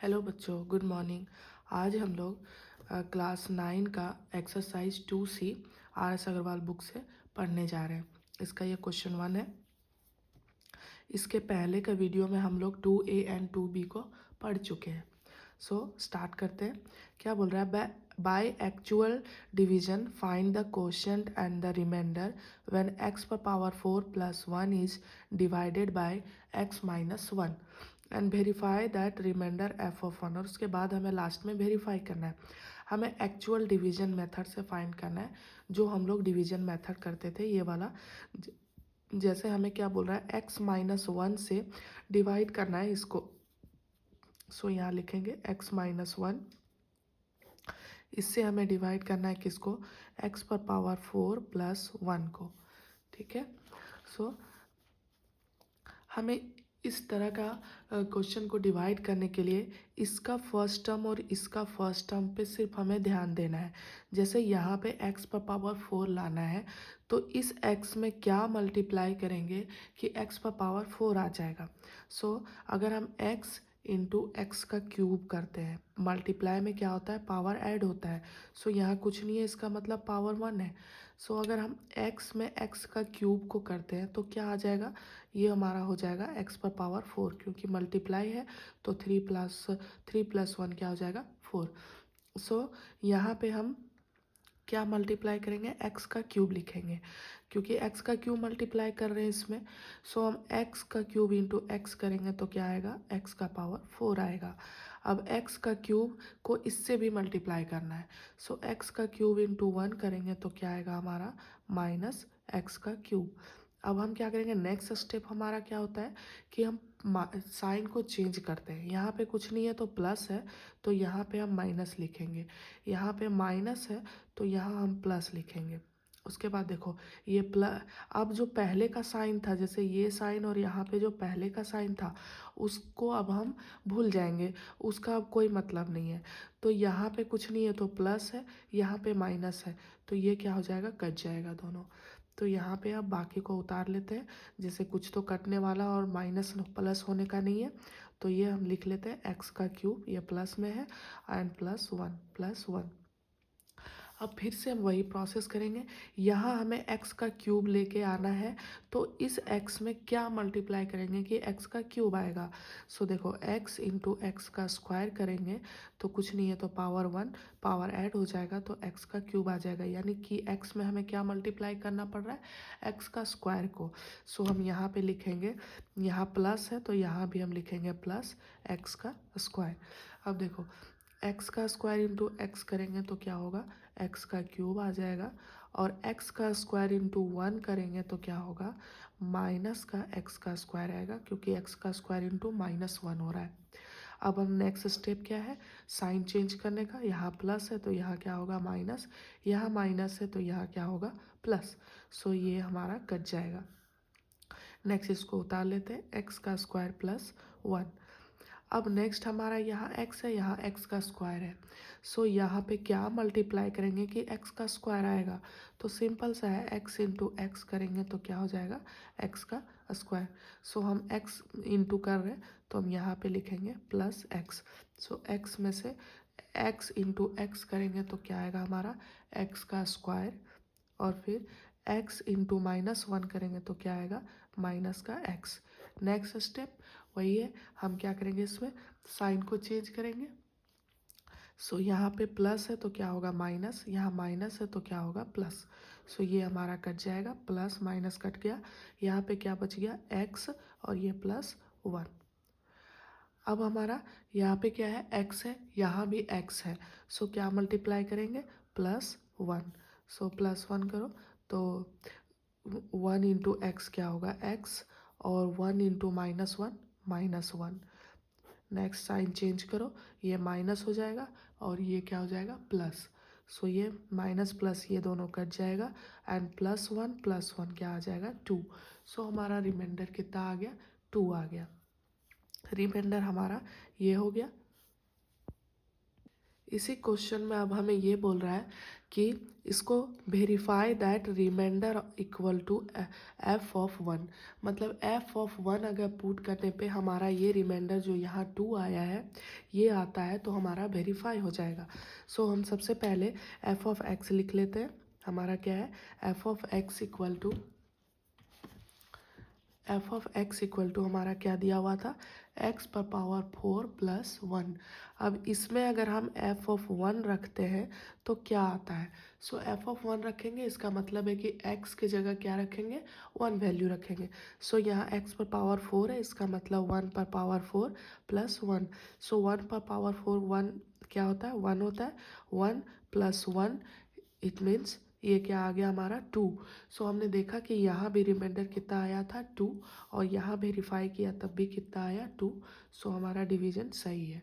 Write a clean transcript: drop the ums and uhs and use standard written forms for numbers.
Hello बच्चों, good morning. आज हम लोग क्लास 9 का exercise 2C RS Agarwal book से पढ़ने जा रहे हैं। इसका ये क्वेश्चन 1 है। इसके पहले का वीडियो में हम लोग 2A एंड 2B को पढ़ चुके हैं। स्टार्ट करते हैं। क्या बोल रहा है? By actual division find the quotient and the remainder when x पर power 4 plus 1 is divided by x minus 1 and verify that remainder f of 1। और उसके बाद हमें लास्ट में वेरीफाई करना है। हमें एक्चुअल डिवीजन मेथड से फाइंड करना है, जो हम लोग डिवीजन मेथड करते थे, ये वाला। जैसे हमें क्या बोल रहा है, x माइनस 1 से डिवाइड करना है इसको। यहाँ लिखेंगे x माइनस 1, इससे हमें डिवाइड करना है किसको? x पर पावर 4 प्लस 1 को। ठीक है। सो हमें इस तरह का क्वेश्चन को डिवाइड करने के लिए इसका फर्स्ट टर्म और इसका फर्स्ट टर्म पे सिर्फ हमें ध्यान देना है। जैसे यहाँ पे x पर पावर 4 लाना है, तो इस x में क्या मल्टीप्लाई करेंगे कि x पर पावर 4 आ जाएगा। अगर हम x इंटू एक्स का क्यूब करते हैं, मल्टीप्लाई में क्या होता है? पावर ऐड होता है। यहाँ कुछ नहीं है, इसका मतलब पावर 1 है। अगर हम x में x का क्यूब को करते हैं तो क्या आ जाएगा? ये हमारा हो जाएगा x पर पावर 4, क्योंकि मल्टीप्लाई है तो 3 प्लस 1 क्या हो जाएगा? 4। यहाँ पे हम क्या मल्टीप्लाई करेंगे? x का क्यूब लिखेंगे, क्योंकि x का क्यूब मल्टीप्लाई कर रहे हैं इसमें। हम x का क्यूब इंटू एक्स करेंगे तो क्या आएगा? x का पावर 4 आएगा। अब x का क्यूब को इससे भी मल्टीप्लाई करना है। x का क्यूब इंटू 1 करेंगे तो क्या आएगा हमारा? माइनस x का क्यूब। अब हम क्या करेंगे? नेक्स्ट स्टेप हमारा क्या होता है कि हम साइन को चेंज करते हैं। यहाँ पे कुछ नहीं है तो प्लस है, तो यहाँ पे हम माइनस लिखेंगे। यहाँ पे माइनस है तो यहाँ हम प्लस लिखेंगे। उसके बाद देखो, ये प्लस, अब जो पहले का साइन था, जैसे ये साइन और यहाँ पे जो पहले का साइन था, उसको अब हम भूल जाएंगे, उसका अब कोई मतलब नहीं है। तो यहाँ पे कुछ नहीं है तो प्लस है, यहाँ पे माइनस है, तो ये क्या हो जाएगा? कट जाएगा दोनों। तो यहाँ पे अब बाकी को उतार लेते हैं। जैसे कुछ तो कटने वाला और माइनस प्लस होने का नहीं है, तो ये हम लिख लेते हैं एक्स का क्यूब, ये प्लस में है, एंड प्लस 1। अब फिर से हम वही प्रोसेस करेंगे। यहाँ हमें x का क्यूब लेके आना है, तो इस x में क्या मल्टीप्लाई करेंगे कि x का क्यूब आएगा। देखो, x इंटू एक्स का स्क्वायर करेंगे तो कुछ नहीं है तो पावर 1, पावर ऐड हो जाएगा तो x का क्यूब आ जाएगा। यानी कि x में हमें क्या मल्टीप्लाई करना पड़ रहा है? x का स्क्वायर को। हम यहाँ पे लिखेंगे, यहाँ प्लस है तो यहाँ भी हम लिखेंगे प्लस x का स्क्वायर। अब देखो, x का स्क्वायर इंटू एक्स करेंगे तो क्या होगा? x का क्यूब आ जाएगा। और x का स्क्वायर इंटू 1 करेंगे तो क्या होगा? माइनस का x का स्क्वायर आएगा, क्योंकि x का स्क्वायर इंटू -1 हो रहा है। अब हम नेक्स्ट स्टेप क्या है? साइन चेंज करने का। यहाँ प्लस है तो यहाँ क्या होगा? माइनस, यहाँ माइनस है तो यहाँ क्या होगा? प्लस। ये हमारा कट जाएगा। नेक्स्ट इसको उतार लेते हैं, एक्स का स्क्वायर प्लस 1। अब नेक्स्ट हमारा यहाँ x है, यहाँ x का स्क्वायर है। यहाँ पे क्या मल्टीप्लाई करेंगे कि x का स्क्वायर आएगा? तो सिंपल सा है, x इंटू एक्स करेंगे तो क्या हो जाएगा? x का स्क्वायर। हम x इंटू कर रहे हैं तो हम यहाँ पे लिखेंगे प्लस x। x में से x इंटू एक्स करेंगे तो क्या आएगा हमारा? x का स्क्वायर। और फिर x इंटू -1 करेंगे तो क्या आएगा? माइनस का x। नेक्स्ट स्टेप वही है, हम क्या करेंगे? इसमें साइन को चेंज करेंगे। यहाँ पे प्लस है तो क्या होगा? माइनस, यहाँ माइनस है तो क्या होगा? प्लस। ये हमारा कट जाएगा, प्लस माइनस कट गया। यहाँ पे क्या बच गया? x, और ये +1। अब हमारा यहाँ पे क्या है? x है, यहाँ भी x है। क्या मल्टीप्लाई करेंगे? +1। +1 करो तो 1 इंटू एक्स क्या होगा? x, और 1 इंटू -1 -1। नेक्स्ट साइन चेंज करो, ये माइनस हो जाएगा और ये क्या हो जाएगा? प्लस। ये माइनस प्लस ये दोनों कट जाएगा, एंड +1 क्या आ जाएगा? 2। हमारा रिमाइंडर कितना आ गया? 2 आ गया। रिमाइंडर हमारा ये हो गया। इसी क्वेश्चन में अब हमें ये बोल रहा है कि इसको verify that remainder equal to F of one, मतलब एफ ऑफ वन अगर पुट करने पे हमारा ये रिमाइंडर जो यहाँ 2 आया है ये आता है तो हमारा वेरीफाई हो जाएगा। सो हम सबसे पहले एफ ऑफ एक्स लिख लेते हैं। हमारा क्या है, F of X equal to हमारा क्या दिया हुआ था, x पर पावर 4 प्लस 1। अब इसमें अगर हम f ऑफ 1 रखते हैं तो क्या आता है, सो f ऑफ 1 रखेंगे, इसका मतलब है कि x की जगह क्या रखेंगे, 1 वैल्यू रखेंगे। सो यहाँ x पर पावर 4 है, इसका मतलब 1 पर पावर 4 प्लस 1। सो 1 पर पावर 4 1 क्या होता है, 1 होता है। 1 प्लस 1 इट मीन्स ये क्या आ गया हमारा 2। सो हमने देखा कि यहाँ भी रिमाइंडर कितना आया था 2 और यहाँ वेरीफाई किया तब भी कितना आया 2। सो हमारा डिवीजन सही है।